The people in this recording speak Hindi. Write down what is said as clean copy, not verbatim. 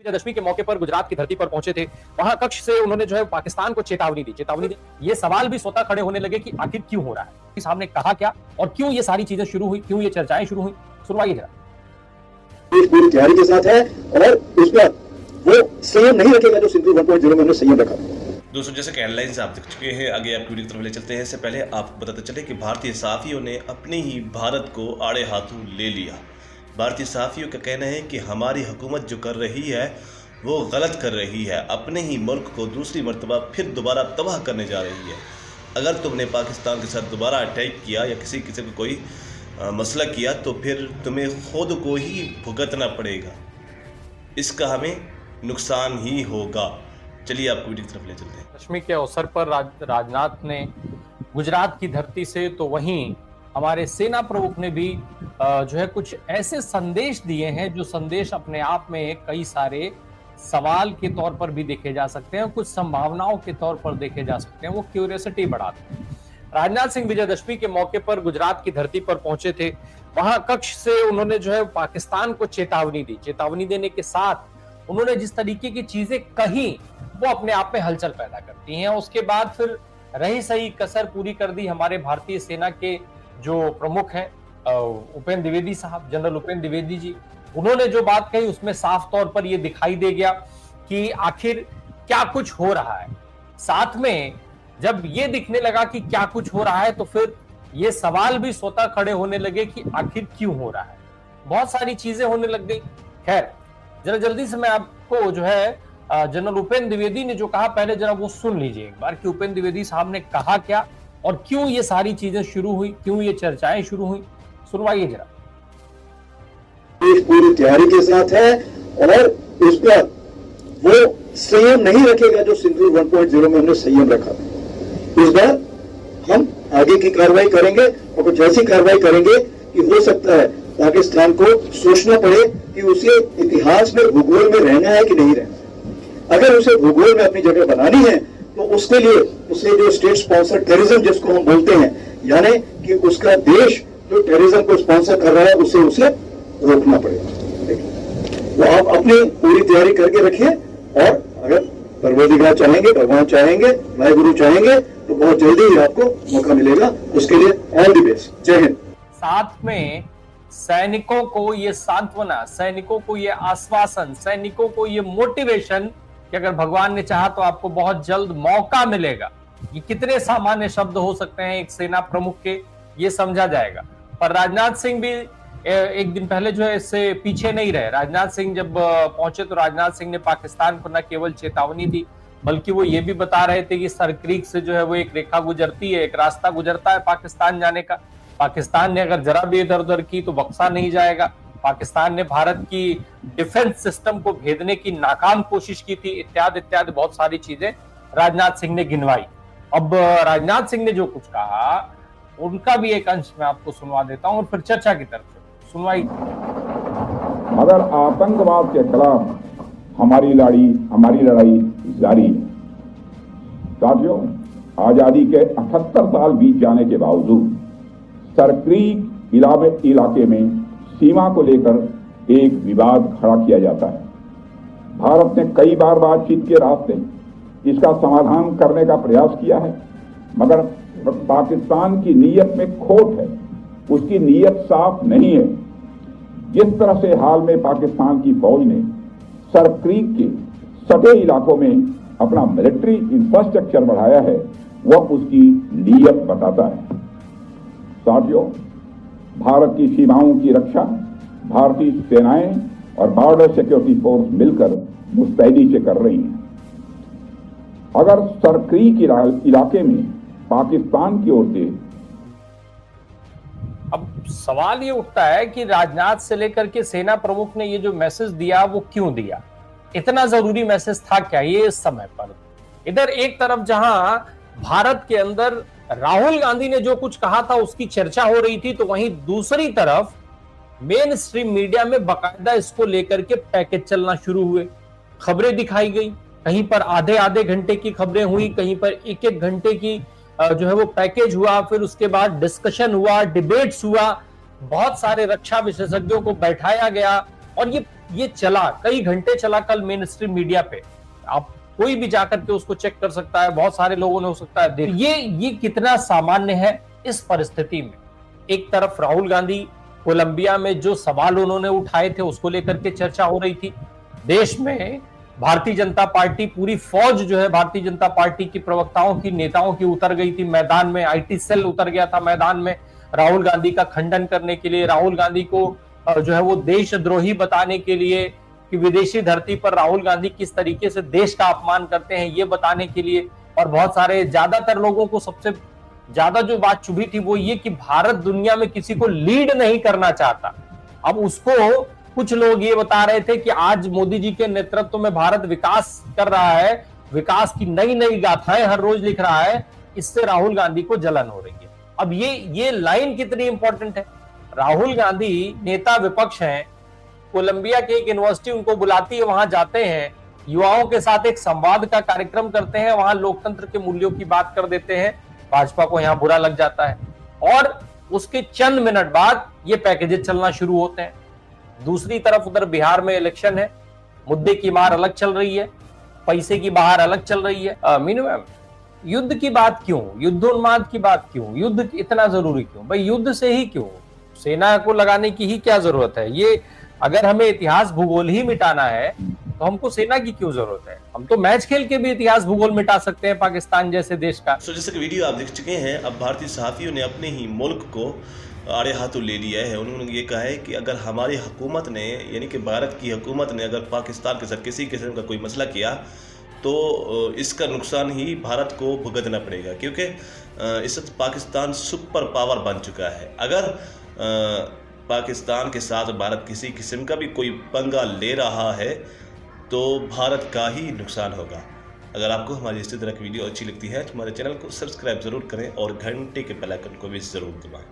विजयदशमी के मौके पर गुजरात की धरती पर पहुंचे थे। वहां कक्ष से उन्होंने जो है पाकिस्तान को चेतावनी दी। ये सवाल भी स्वतः खड़े होने लगे कि आखिर क्यों हो रहा है, सामने कहा क्या और क्यों ये सारी चीजें शुरू हुई, क्यों ये चर्चाएं शुरू हुई, सुनवाइए जरा। पूरी तैयारी के साथ है और उसका वो संयम नहीं रखेगा जो सिंधु 1.0 में उन्होंने संयम रखा। दोस्तों, जैसे कि हेडलाइंस आप देख चुके हैं, आगे आप वीडियो की तरफ ले चलते हैं। इससे पहले आपको बताते चले कि भारतीय सहाफ़ियों ने अपने ही भारत को आड़े हाथों ले लिया। भारतीय सहाफ़ियों का कहना है कि हमारी हुकूमत जो कर रही है वो गलत कर रही है, अपने ही मुल्क को दूसरी मरतबा फिर दोबारा तबाह करने जा रही है। अगर तुमने पाकिस्तान के साथ दोबारा अटैक किया या किसी को कोई मसला किया तो फिर तुम्हें खुद को ही भुगतना पड़ेगा, इसका हमें नुकसान ही होगा। चलिए आपको वीडियो की तरफ ले चलते हैं। दशमी के अवसर पर राजनाथ ने गुजरात की धरती से, तो वहीं हमारे सेना प्रमुख ने भी जो है कुछ ऐसे संदेश दिए हैं जो संदेश अपने आप में कई सारे सवाल के तौर पर भी देखे जा सकते हैं, कुछ संभावनाओं के तौर पर देखे जा सकते हैं, वो क्यूरियोसिटी बढ़ाते हैं। राजनाथ सिंह विजयदशमी के मौके पर गुजरात की धरती पर पहुंचे थे। वहां कक्ष से उन्होंने जो है पाकिस्तान को चेतावनी दी। चेतावनी देने के साथ उन्होंने जिस तरीके की चीजें कही वो अपने आप में हलचल पैदा करती हैं। उसके बाद फिर रही सही कसर पूरी कर दी हमारे भारतीय सेना के जो प्रमुख हैं उपेंद्र द्विवेदी साहब, जनरल उपेंद्र द्विवेदी जी। उन्होंने जो बात कही उसमें साफ तौर पर यह दिखाई दे गया कि आखिर क्या कुछ हो रहा है। साथ में जब ये दिखने लगा कि क्या कुछ हो रहा है तो फिर ये सवाल भी स्वतः खड़े होने लगे कि आखिर क्यों हो रहा है। बहुत सारी चीजें होने लग गई। खैर, जरा जल्दी से मैं आपको जो है जनरल उपेंद्र द्विवेदी ने जो कहा पहले जरा वो सुन लीजिए एक बार कि उपेंद्र द्विवेदी साहब ने कहा क्या और क्यों ये सारी चीजें शुरू हुई, क्यों ये चर्चाएं शुरू हुई, सुनवाइए जरा। पूरी तैयारी के साथ है और उसका वो संयम नहीं रखेगा जो सिंधु 1.0 में उन्होंने संयम रखा। इस बार हम आगे की कार्रवाई करेंगे और कुछ ऐसी कार्रवाई करेंगे कि हो सकता है पाकिस्तान को सोचना पड़े कि उसे इतिहास में, भूगोल में रहना है कि नहीं रहना। अगर उसे भूगोल में अपनी जगह बनानी है तो उसके लिए उसे जो स्टेट स्पॉन्सर टेररिज्म जिसको हम बोलते हैं, यानी कि उसका देश जो टेररिज्म को स्पॉन्सर कर रहा है उसे रोकना पड़ेगा। वो आप अपनी पूरी तैयारी करके रखिए और अगर परवरदिगार चाहेंगे, भगवान चाहेंगे, वाहिगुरु चाहेंगे तो बहुत जल्दी ही आपको मौका मिलेगा। उसके लिए ऑल द बेस्ट। जय हिंद। साथ में सैनिकों को ये सांत्वना, सैनिकों को ये आश्वासन, सैनिकों को ये मोटिवेशन कि अगर भगवान ने चाहा तो आपको बहुत जल्द मौका मिलेगा। ये कितने सामान्य शब्द हो सकते हैं एक सेना प्रमुख के, ये समझा जाएगा। पर राजनाथ सिंह भी एक दिन पहले जो है इससे पीछे नहीं रहे। राजनाथ सिंह जब पहुंचे तो राजनाथ सिंह ने पाकिस्तान को न केवल चेतावनी दी बल्कि वो ये भी बता रहे थे कि सरक्रीक से जो है वो एक रेखा गुजरती है, एक रास्ता गुजरता है पाकिस्तान जाने का। पाकिस्तान ने अगर जरा भी इधर उधर की तो बख्शा नहीं जाएगा। पाकिस्तान ने भारत की डिफेंस सिस्टम को भेदने की नाकाम कोशिश की थी, इत्यादि इत्यादि बहुत सारी चीजें राजनाथ सिंह ने गिनवाई। अब राजनाथ सिंह ने जो कुछ कहा उनका भी एक अंश मैं आपको सुनवा देता हूं और फिर चर्चा की तरफ सुनवाई। मगर आतंकवाद के खिलाफ हमारी लड़ाई जारी है। साथियों, आजादी के 78 साल बीत जाने के बावजूद सरक्रीक इलाके में सीमा को लेकर एक विवाद खड़ा किया जाता है। भारत ने कई बार बातचीत के रास्ते इसका समाधान करने का प्रयास किया है, मगर पाकिस्तान की नीयत में खोट है, उसकी नीयत साफ नहीं है। जिस तरह से हाल में पाकिस्तान की फौज ने सरक्रीक के सटे इलाकों में अपना मिलिट्री इंफ्रास्ट्रक्चर बढ़ाया है, वह उसकी नीयत बताता है। साथियों, भारत की सीमाओं की रक्षा भारतीय सेनाएं और बॉर्डर सिक्योरिटी फोर्स मिलकर मुस्तैदी से कर रही हैं। अगर सरक्रीक इलाके में पाकिस्तान की ओर से अब सवाल ये उठता है कि राजनाथ से लेकर के सेना प्रमुख ने ये जो मैसेज दिया वो क्यों दिया, इतना जरूरी मैसेज था क्या ये इस समय पर। इधर एक तरफ जहां भारत के अंदर राहुल गांधी ने जो कुछ कहा था उसकी चर्चा हो रही थी, तो वहीं दूसरी तरफ मेन स्ट्रीम मीडिया में बाकायदा इसको लेकर के पैकेज चलना शुरू हुए, खबरें दिखाई गई। कहीं पर आधे आधे घंटे की खबरें हुई, कहीं पर एक एक घंटे की जो है वो पैकेज हुआ, फिर उसके बाद डिस्कशन हुआ, डिबेट्स हुआ, बहुत सारे रक्षा विशेषज्ञों को बैठाया गया और ये ये चला, कई घंटे चला कल मेन स्ट्रीम मीडिया पे, आप कोई भी जाकर के उसको चेक कर सकता है, बहुत सारे लोगों ने हो सकता है देख। ये कितना सामान्य है इस परिस्थिति में। एक तरफ राहुल गांधी कोलंबिया में जो सवाल उन्होंने उठाए थे उसको लेकर के चर्चा हो रही थी, देश में भारतीय जनता पार्टी पूरी फौज जो है भारतीय जनता पार्टी की प्रवक्ताओं की, नेताओं की उतर गई थी मैदान में, आईटी सेल उतर गया था मैदान में राहुल गांधी का खंडन करने के लिए, राहुल गांधी को जो है वो देशद्रोही बताने के लिए कि विदेशी धरती पर राहुल गांधी किस तरीके से देश का अपमान करते हैं ये बताने के लिए। और बहुत सारे, ज्यादातर लोगों को सबसे ज्यादा जो बात चुभी थी वो ये कि भारत दुनिया में किसी को लीड नहीं करना चाहता। अब उसको कुछ लोग ये बता रहे थे कि आज मोदी जी के नेतृत्व में भारत विकास कर रहा है, विकास की नई नई गाथाएं हर रोज लिख रहा है, इससे राहुल गांधी को जलन हो रही है। अब ये लाइन कितनी इंपॉर्टेंट है। राहुल गांधी नेता विपक्ष हैं, कोलंबिया की एक यूनिवर्सिटी उनको बुलाती है, वहां जाते हैं, युवाओं के साथ एक संवाद का कार्यक्रम करते हैं, वहां लोकतंत्र के मूल्यों की बात कर देते हैं, भाजपा को यहां बुरा लग जाता है और उसके चंद मिनट बाद ये पैकेजेस चलना शुरू होते हैं। दूसरी तरफ उधर बिहार में इलेक्शन है, मुद्दे की मार अलग चल रही है, पैसे की बहार अलग चल रही है। मीनू मैम, युद्ध की बात क्यों, युद्धोन्माद की बात क्यों, युद्ध इतना जरूरी क्यों भाई, युद्ध से ही क्यों, सेना को लगाने की ही क्या जरूरत है। ये अगर हमें इतिहास भूगोल ही मिटाना है तो हमको सेना की क्यों जरूरत है, हम तो मैच खेल के भी इतिहास भूगोल मिटा सकते हैं पाकिस्तान जैसे देश का। जैसे कि वीडियो आप देख चुके हैं, अब भारतीय सहाफियों ने अपने ही मुल्क को आड़े हाथों ले लिया है। उन्होंने ये कहा है कि अगर हमारी हुकूमत ने, यानी कि भारत की हुकूमत ने अगर पाकिस्तान के साथ किसी किस्म का कोई मसला किया तो इसका नुकसान ही भारत को भुगतना पड़ेगा, क्योंकि इस वक्त पाकिस्तान सुपर पावर बन चुका है। अगर पाकिस्तान के साथ भारत किसी किस्म का भी कोई पंगा ले रहा है तो भारत का ही नुकसान होगा। अगर आपको हमारी इसी तरह की वीडियो अच्छी लगती है तो हमारे चैनल को सब्सक्राइब ज़रूर करें और घंटे के बेल आइकन को भी ज़रूर दबाएं।